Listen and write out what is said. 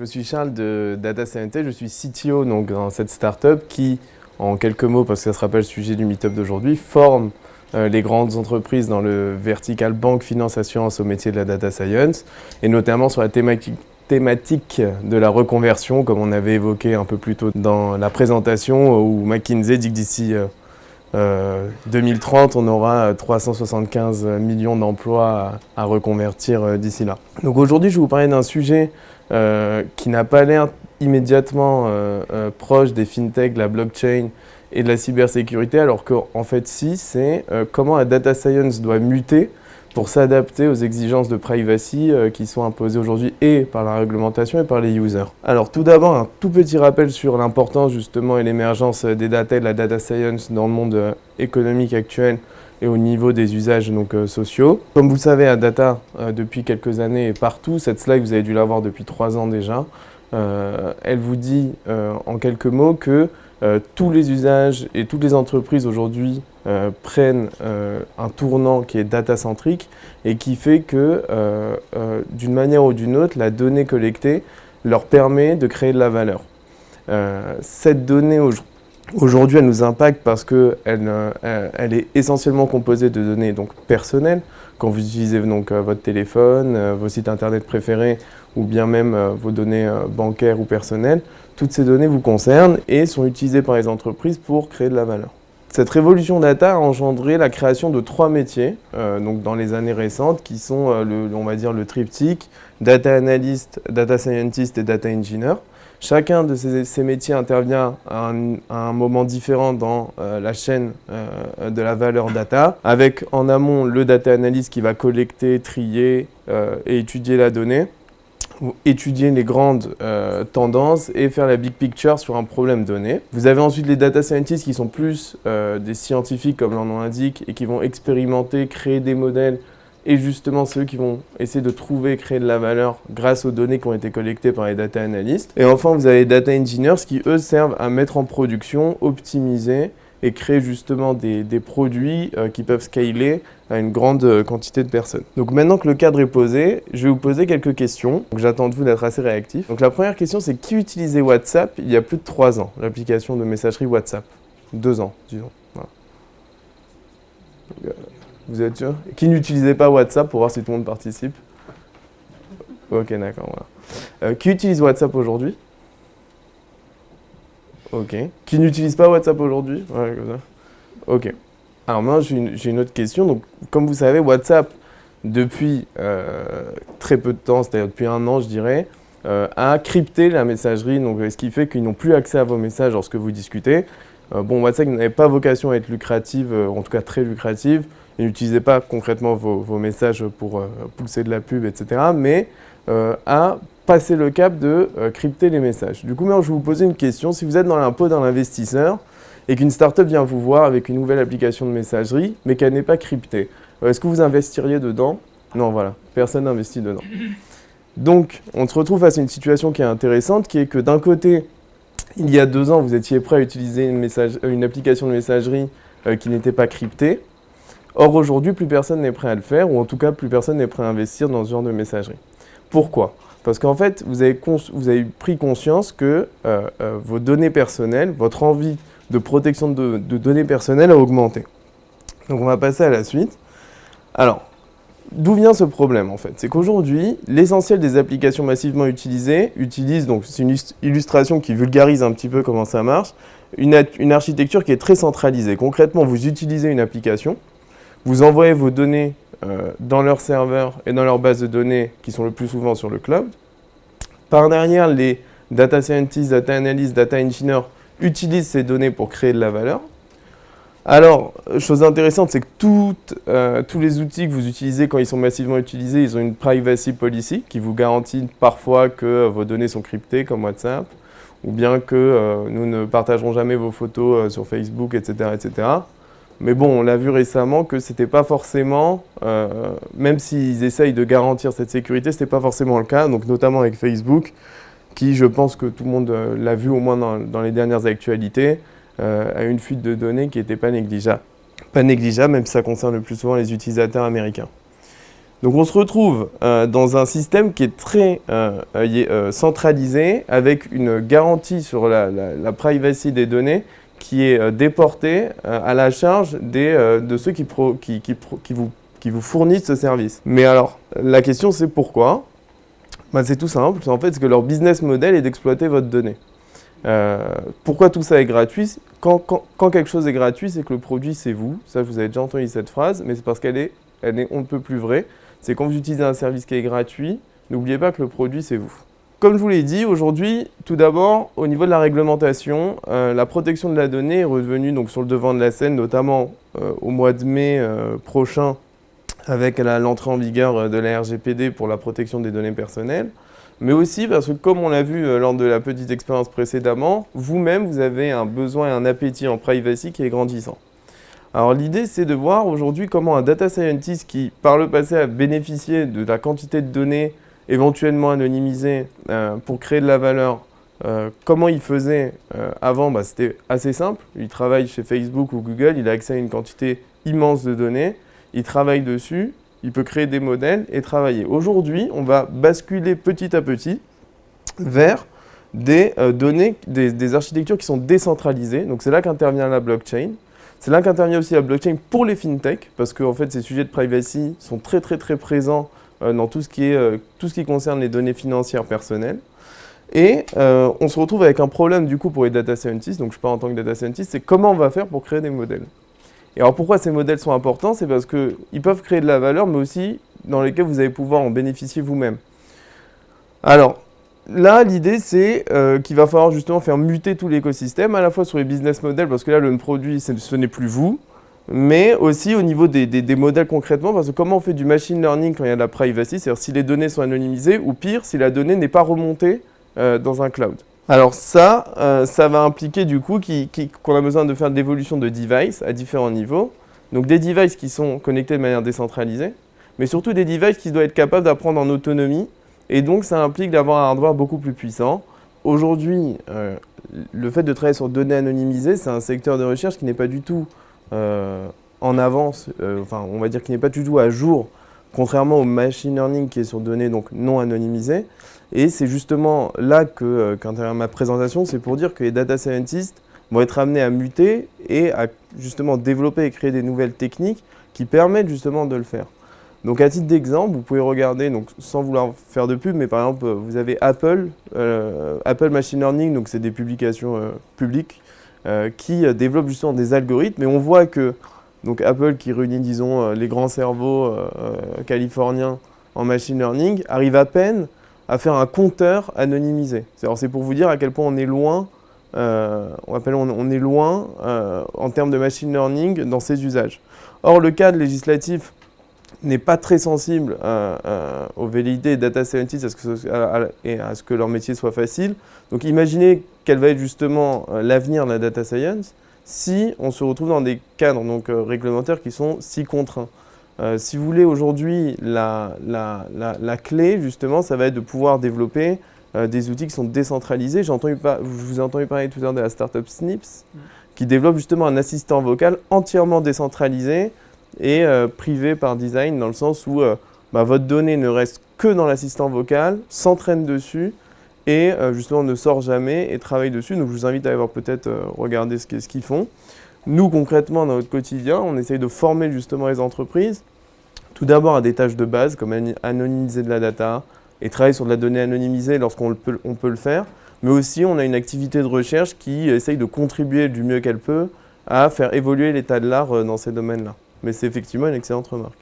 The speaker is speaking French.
Je suis Charles de Data Scientist, je suis CTO donc, dans cette startup qui, en quelques mots, parce que ça sera pas le sujet du meet-up d'aujourd'hui, forme les grandes entreprises dans le vertical banque, finance, assurance au métier de la data science et notamment sur la thématique de la reconversion, comme on avait évoqué un peu plus tôt dans la présentation, où McKinsey dit que d'ici 2030, on aura 375 millions d'emplois à reconvertir d'ici là. Donc aujourd'hui, je vais vous parler d'un sujet qui n'a pas l'air immédiatement proche des fintech, de la blockchain et de la cybersécurité, alors qu'en fait si, c'est comment la data science doit muter pour s'adapter aux exigences de privacy qui sont imposées aujourd'hui et par la réglementation et par les users. Alors tout d'abord, un tout petit rappel sur l'importance justement et l'émergence des data et de la data science dans le monde économique actuel et au niveau des usages donc, sociaux. Comme vous le savez, la data, depuis quelques années, est partout. Cette slide, vous avez dû l'avoir depuis 3 ans déjà. Elle vous dit en quelques mots que tous les usages et toutes les entreprises aujourd'hui prennent un tournant qui est data-centrique et qui fait que, d'une manière ou d'une autre, la donnée collectée leur permet de créer de la valeur. Cette donnée aujourd'hui, elle nous impacte parce qu'elle elle est essentiellement composée de données donc, personnelles. Quand vous utilisez donc, votre téléphone, vos sites internet préférés ou bien même vos données bancaires ou personnelles, toutes ces données vous concernent et sont utilisées par les entreprises pour créer de la valeur. Cette révolution data a engendré la création de 3 métiers donc dans les années récentes qui sont, on va dire, le triptyque data analyst, data scientist et data engineer. Chacun de ces métiers intervient à un moment différent dans la chaîne de la valeur data, avec en amont le data analyst qui va collecter, trier et étudier la donnée, étudier les grandes tendances et faire la big picture sur un problème donné. Vous avez ensuite les data scientists qui sont plus des scientifiques comme leur nom l'indique et qui vont expérimenter, créer des modèles et justement ceux qui vont essayer de trouver et créer de la valeur grâce aux données qui ont été collectées par les data analysts. Et enfin, vous avez les data engineers qui, eux, servent à mettre en production, optimiser et créer justement des produits qui peuvent scaler à une grande quantité de personnes. Donc maintenant que le cadre est posé, je vais vous poser quelques questions. Donc j'attends de vous d'être assez réactifs. Donc la première question, c'est qui utilisait WhatsApp il y a plus de 3 ans, l'application de messagerie WhatsApp? 2 ans, disons. Voilà. Donc, vous êtes sûr? Qui n'utilisait pas WhatsApp pour voir si tout le monde participe? Ok, d'accord, voilà. Qui utilise WhatsApp aujourd'hui? Ok. Qui n'utilise pas WhatsApp aujourd'hui? Ouais, comme ça. Ok. Alors maintenant, j'ai une autre question. Donc, comme vous savez, WhatsApp, depuis très peu de temps, c'est-à-dire depuis 1 an, je dirais, a crypté la messagerie, donc, ce qui fait qu'ils n'ont plus accès à vos messages lorsque vous discutez. Bon, WhatsApp n'avait pas vocation à être lucrative, en tout cas très lucrative. Et n'utilisez pas concrètement vos messages pour pousser de la pub, etc. Mais à passer le cap de crypter les messages. Du coup, maintenant, je vais vous poser une question. Si vous êtes dans la peau d'un investisseur et qu'une startup vient vous voir avec une nouvelle application de messagerie, mais qu'elle n'est pas cryptée, est-ce que vous investiriez dedans? Non, voilà. Personne n'investit dedans. Donc, on se retrouve face à une situation qui est intéressante, qui est que d'un côté, il y a 2 ans, vous étiez prêt à utiliser une application de messagerie qui n'était pas cryptée. Or, aujourd'hui, plus personne n'est prêt à le faire, ou en tout cas, plus personne n'est prêt à investir dans ce genre de messagerie. Pourquoi? Parce qu'en fait, vous avez pris conscience que vos données personnelles, votre envie de protection de données personnelles a augmenté. Donc, on va passer à la suite. Alors, d'où vient ce problème, en fait? C'est qu'aujourd'hui, l'essentiel des applications massivement utilisées utilisent, donc c'est une illustration qui vulgarise un petit peu comment ça marche, une architecture qui est très centralisée. Concrètement, vous utilisez une application, vous envoyez vos données dans leur serveur et dans leur base de données qui sont le plus souvent sur le cloud. Par derrière, les data scientists, data analysts, data engineers utilisent ces données pour créer de la valeur. Alors, chose intéressante, c'est que tous les outils que vous utilisez quand ils sont massivement utilisés, ils ont une privacy policy qui vous garantit parfois que vos données sont cryptées comme WhatsApp ou bien que nous ne partagerons jamais vos photos sur Facebook, etc., etc. Mais bon, on l'a vu récemment que c'était pas forcément, même s'ils essayent de garantir cette sécurité, c'était pas forcément le cas, donc notamment avec Facebook, qui, je pense que tout le monde l'a vu au moins dans les dernières actualités, a une fuite de données qui n'était pas négligeable. Pas négligeable, même si ça concerne le plus souvent les utilisateurs américains. Donc on se retrouve dans un système qui est très centralisé, avec une garantie sur la privacy des données qui est déportée à la charge de ceux qui vous fournissent ce service. Mais alors, la question c'est pourquoi? Ben, c'est tout simple, c'est en fait que leur business model est d'exploiter votre donnée. Pourquoi tout ça est gratuit? Quand quelque chose est gratuit, c'est que le produit c'est vous. Ça, vous avez déjà entendu cette phrase, mais c'est parce qu'elle est on ne peut plus vraie. C'est quand vous utilisez un service qui est gratuit, n'oubliez pas que le produit c'est vous. Comme je vous l'ai dit, aujourd'hui, tout d'abord, au niveau de la réglementation, la protection de la donnée est revenue donc, sur le devant de la scène, notamment au mois de mai prochain, avec l'entrée en vigueur de la RGPD pour la protection des données personnelles. Mais aussi parce que, comme on l'a vu lors de la petite expérience précédemment, vous-même, vous avez un besoin et un appétit en privacy qui est grandissant. Alors l'idée, c'est de voir aujourd'hui comment un data scientist qui, par le passé, a bénéficié de la quantité de données éventuellement anonymisées pour créer de la valeur, comment il faisait avant, c'était assez simple. Il travaille chez Facebook ou Google, il a accès à une quantité immense de données, il travaille dessus, il peut créer des modèles et travailler. Aujourd'hui, on va basculer petit à petit vers des données, des architectures qui sont décentralisées. Donc c'est là qu'intervient la blockchain. C'est là qu'intervient aussi la blockchain pour les fintech, parce que en fait, ces sujets de privacy sont très présents dans tout ce qui concerne les données financières personnelles. Et on se retrouve avec un problème du coup pour les data scientists, donc je parle en tant que data scientist, c'est comment on va faire pour créer des modèles. Et alors pourquoi ces modèles sont importants? C'est parce qu'ils peuvent créer de la valeur, mais aussi dans lesquels vous allez pouvoir en bénéficier vous-même. Alors, là, l'idée, c'est qu'il va falloir justement faire muter tout l'écosystème, à la fois sur les business models, parce que là, le produit, ce n'est plus vous, mais aussi au niveau des modèles concrètement, parce que comment on fait du machine learning quand il y a de la privacy, c'est-à-dire si les données sont anonymisées, ou pire, si la donnée n'est pas remontée dans un cloud. Alors ça va impliquer du coup qu'on a besoin de faire de l'évolution de devices à différents niveaux. Donc des devices qui sont connectés de manière décentralisée, mais surtout des devices qui doivent être capables d'apprendre en autonomie. Et donc, ça implique d'avoir un hardware beaucoup plus puissant. Aujourd'hui, le fait de travailler sur données anonymisées, c'est un secteur de recherche qui n'est pas du tout en avance, on va dire qui n'est pas du tout à jour, contrairement au machine learning qui est sur données donc non anonymisées. Et c'est justement là qu'intervient ma présentation, c'est pour dire que les data scientists vont être amenés à muter et à justement développer et créer des nouvelles techniques qui permettent justement de le faire. Donc à titre d'exemple, vous pouvez regarder, donc, sans vouloir faire de pub, mais par exemple, vous avez Apple Machine Learning, donc c'est des publications publiques, qui développent justement des algorithmes. Et on voit que donc Apple, qui réunit, disons, les grands cerveaux californiens en machine learning, arrive à peine à faire un compteur anonymisé. C'est pour vous dire à quel point on est loin, on est loin en termes de machine learning dans ses usages. Or, le cadre législatif n'est pas très sensible aux velléités des data scientists et à ce que leur métier soit facile. Donc imaginez quel va être justement l'avenir de la data science si on se retrouve dans des cadres réglementaires qui sont si contraints. Si vous voulez, aujourd'hui, la clé, justement, ça va être de pouvoir développer des outils qui sont décentralisés. Je vous ai entendu parler tout à l'heure de la startup Snips, qui développe justement un assistant vocal entièrement décentralisé et privé par design, dans le sens où votre donnée ne reste que dans l'assistant vocal, s'entraîne dessus et justement ne sort jamais et travaille dessus. Donc je vous invite à aller voir peut-être regarder ce qu'ils font. Nous, concrètement, dans notre quotidien, on essaye de former justement les entreprises, tout d'abord à des tâches de base, comme anonymiser de la data et travailler sur de la donnée anonymisée lorsqu'on peut le faire. Mais aussi, on a une activité de recherche qui essaye de contribuer du mieux qu'elle peut à faire évoluer l'état de l'art dans ces domaines-là. Mais c'est effectivement une excellente remarque.